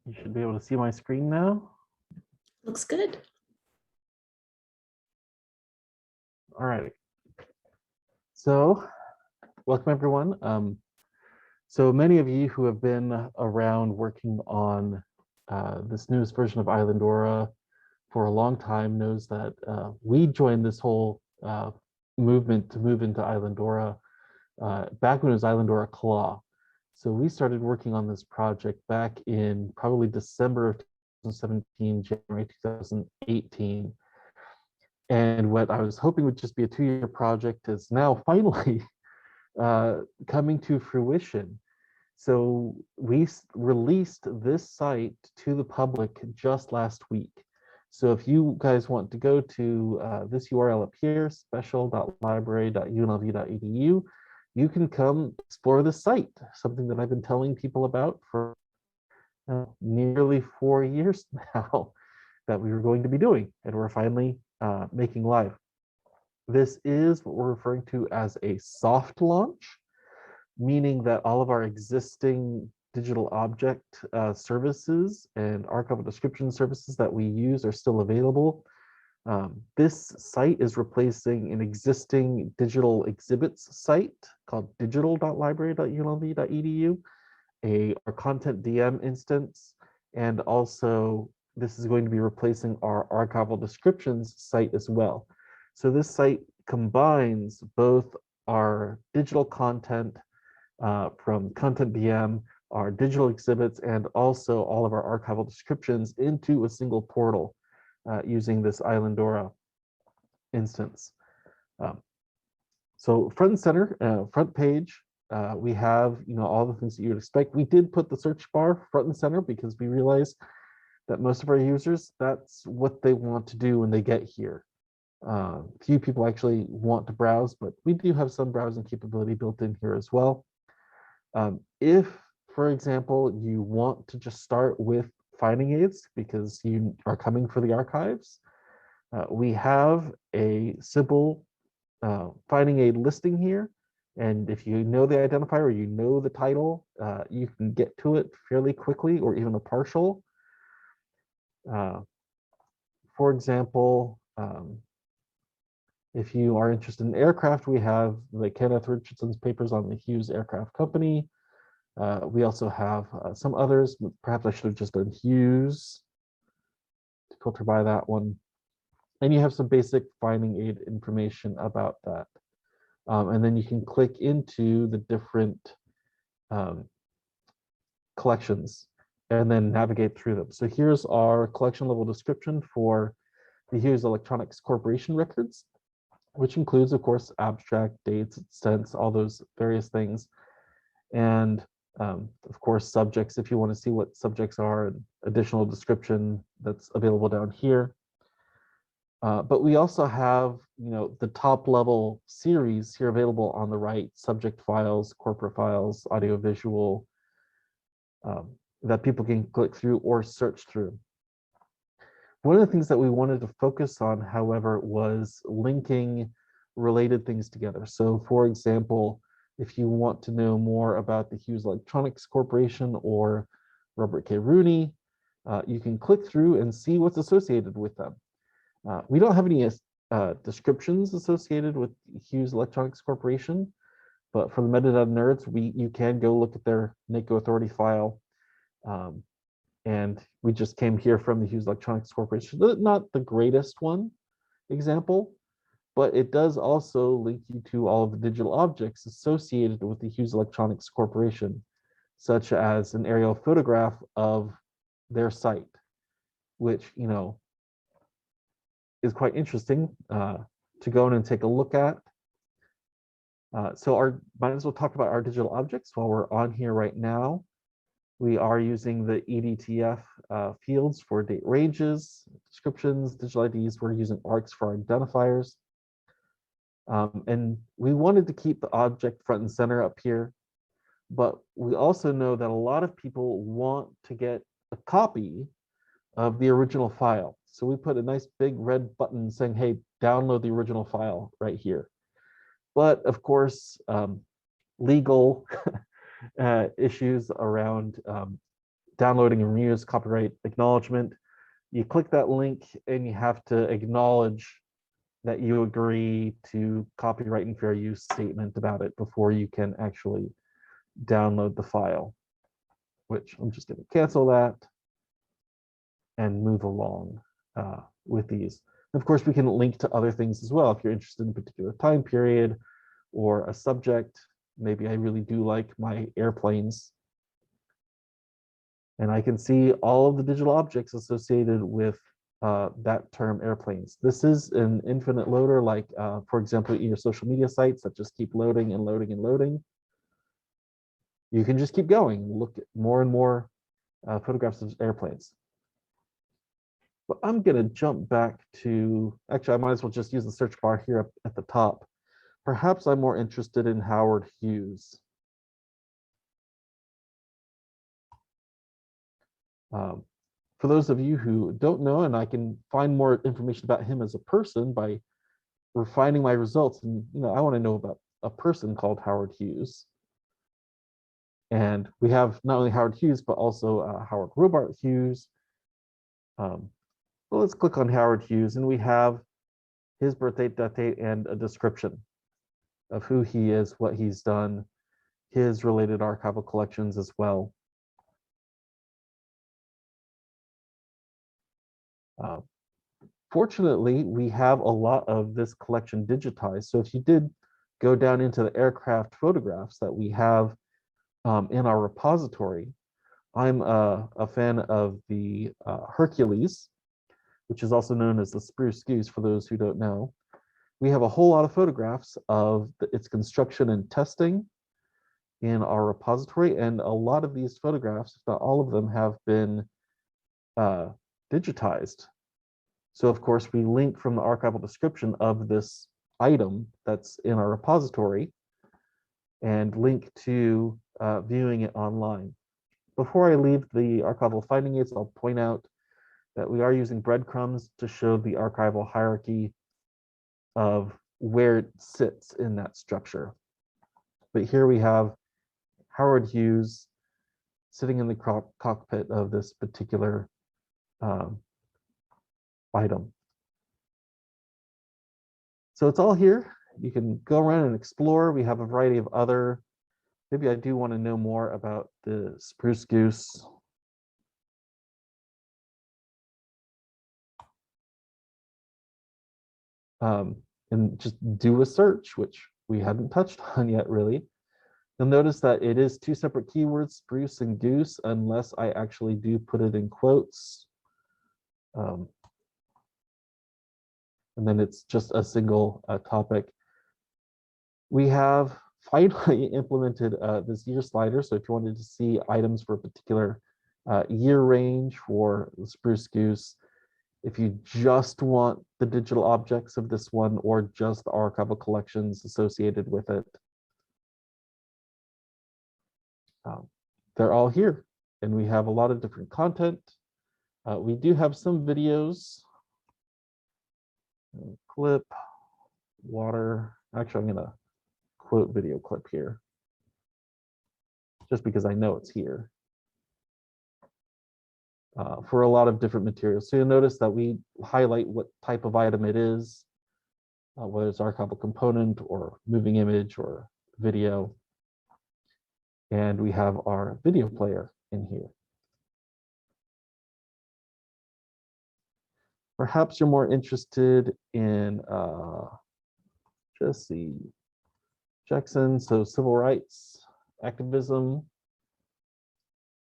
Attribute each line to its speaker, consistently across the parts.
Speaker 1: You should be able to see my screen now.
Speaker 2: Looks good.
Speaker 1: All right. So welcome everyone. So many of you who have been around working on this newest version of Islandora for a long time knows that we joined this whole movement to move into Islandora back when it was Islandora Claw. So we started working on this project back in probably December of 2017, January 2018. And what I was hoping would just be a 2-year project is now finally coming to fruition. So we released this site to the public just last week. So if you guys want to go to this URL up here, special.library.unlv.edu, you can come explore the site, something that I've been telling people about for nearly 4 years now that we were going to be doing, and we're finally making live. This is what we're referring to as a soft launch, meaning that all of our existing digital object services and archival description services that we use are still available. This site is replacing an existing digital exhibits site called digital.library.unlv.edu, our content DM instance, and also this is going to be replacing our archival descriptions site as well. So this site combines both our digital content from Content DM, our digital exhibits, and also all of our archival descriptions into a single portal using this Islandora instance. So front and center, front page, we have all the things that you would expect. We did put the search bar front and center because we realized that most of our users, that's what they want to do when they get here. Few people actually want to browse, but we do have some browsing capability built in here as well. If, for example, you want to just start with finding aids because you are coming for the archives, we have a simple finding aid listing here. And if you know the identifier or you know the title, you can get to it fairly quickly or even a partial. For example, if you are interested in aircraft, we have the Kenneth Richardson's papers on the Hughes Aircraft Company. We also have some others. Perhaps I should have just done Hughes to filter by that one. And you have some basic finding aid information about that. And then you can click into the different collections and then navigate through them. So here's our collection level description for the Hughes Electronics Corporation records, which includes, of course, abstract, dates, cents, all those various things. And of course, subjects, if you want to see what subjects are, and additional description that's available down here. But we also have, the top level series here available on the right, subject files, corporate files, audiovisual, that people can click through or search through. One of the things that we wanted to focus on, however, was linking related things together. So for example, if you want to know more about the Hughes Electronics Corporation or Robert K. Rooney, you can click through and see what's associated with them. We don't have any descriptions associated with Hughes Electronics Corporation, but for the metadata nerds, you can go look at their NACO authority file. And we just came here from the Hughes Electronics Corporation. Not the greatest example, but it does also link you to all of the digital objects associated with the Hughes Electronics Corporation, such as an aerial photograph of their site, which, is quite interesting to go in and take a look at. So might as well talk about our digital objects while we're on here right now. We are using the EDTF fields for date ranges, descriptions, digital IDs. We're using ARCs for our identifiers. And we wanted to keep the object front and center up here, but we also know that a lot of people want to get a copy of the original file. So we put a nice big red button saying, hey, download the original file right here. But of course, legal issues around downloading and reuse copyright acknowledgement. You click that link and you have to acknowledge that you agree to copyright and fair use statement about it before you can actually download the file, which I'm just going to cancel that and move along with these. And of course, we can link to other things as well. If you're interested in a particular time period or a subject, maybe I really do like my airplanes. And I can see all of the digital objects associated with that term airplanes. This is an infinite loader, like, for example, in your social media sites that just keep loading and loading and loading. You can just keep going, look at more and more photographs of airplanes. But I'm going to jump back to, actually, I might as well just use the search bar here up at the top. Perhaps I'm more interested in Howard Hughes. For those of you who don't know, and I can find more information about him as a person by refining my results, and I want to know about a person called Howard Hughes. And we have not only Howard Hughes, but also Howard Robart Hughes. Well, let's click on Howard Hughes, and we have his birth date, death date, and a description of who he is, what he's done, his related archival collections as well. Fortunately, we have a lot of this collection digitized. So if you did go down into the aircraft photographs that we have in our repository, I'm a fan of the Hercules, which is also known as the Spruce Goose for those who don't know. We have a whole lot of photographs of its construction and testing in our repository, and a lot of these photographs, if not all of them, have been digitized. So of course, we link from the archival description of this item that's in our repository and link to viewing it online. Before I leave the archival finding aids, I'll point out that we are using breadcrumbs to show the archival hierarchy of where it sits in that structure. But here we have Howard Hughes sitting in the cockpit of this particular item. So it's all here. You can go around and explore. We have a variety of other, maybe I do want to know more about the Spruce Goose. And just do a search, which we hadn't touched on yet really. You'll notice that it is two separate keywords, spruce and goose, unless I actually do put it in quotes. And then it's just a single topic. We have finally implemented this year slider. So if you wanted to see items for a particular year range for the Spruce Goose, if you just want the digital objects of this one or just the archival collections associated with it, they're all here. And we have a lot of different content. We do have some videos. Clip, water. Actually, I'm going to quote video clip here, just because I know it's here. For a lot of different materials. So you'll notice that we highlight what type of item it is, whether it's archival component or moving image or video. And we have our video player in here. Perhaps you're more interested in Jesse Jackson, so civil rights activism.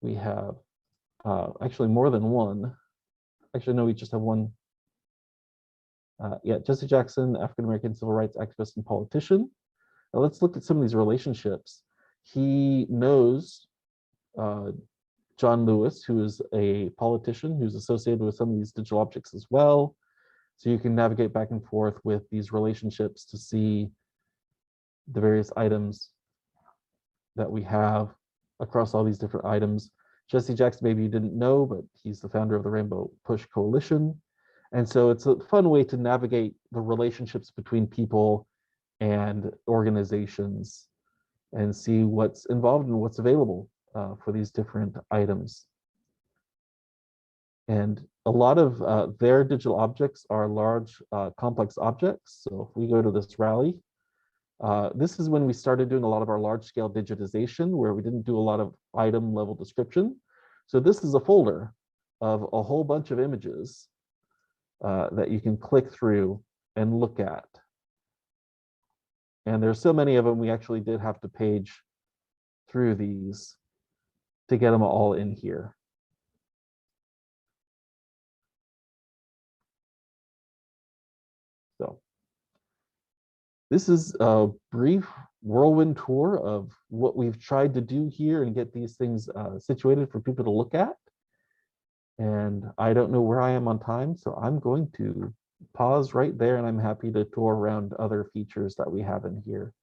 Speaker 1: We have actually more than one. Actually, no, we just have one. Yeah, Jesse Jackson, African-American civil rights activist and politician. Now let's look at some of these relationships. He knows John Lewis, who is a politician who's associated with some of these digital objects as well. So you can navigate back and forth with these relationships to see the various items that we have across all these different items. Jesse Jackson, maybe you didn't know, but he's the founder of the Rainbow Push Coalition. And so it's a fun way to navigate the relationships between people and organizations and see what's involved and what's available for these different items. And a lot of their digital objects are large, complex objects. So if we go to this rally, this is when we started doing a lot of our large scale digitization where we didn't do a lot of item level description. So this is a folder of a whole bunch of images that you can click through and look at. And there's so many of them, we actually did have to page through these to get them all in here. So this is a brief whirlwind tour of what we've tried to do here and get these things situated for people to look at. And I don't know where I am on time, so I'm going to pause right there, and I'm happy to tour around other features that we have in here.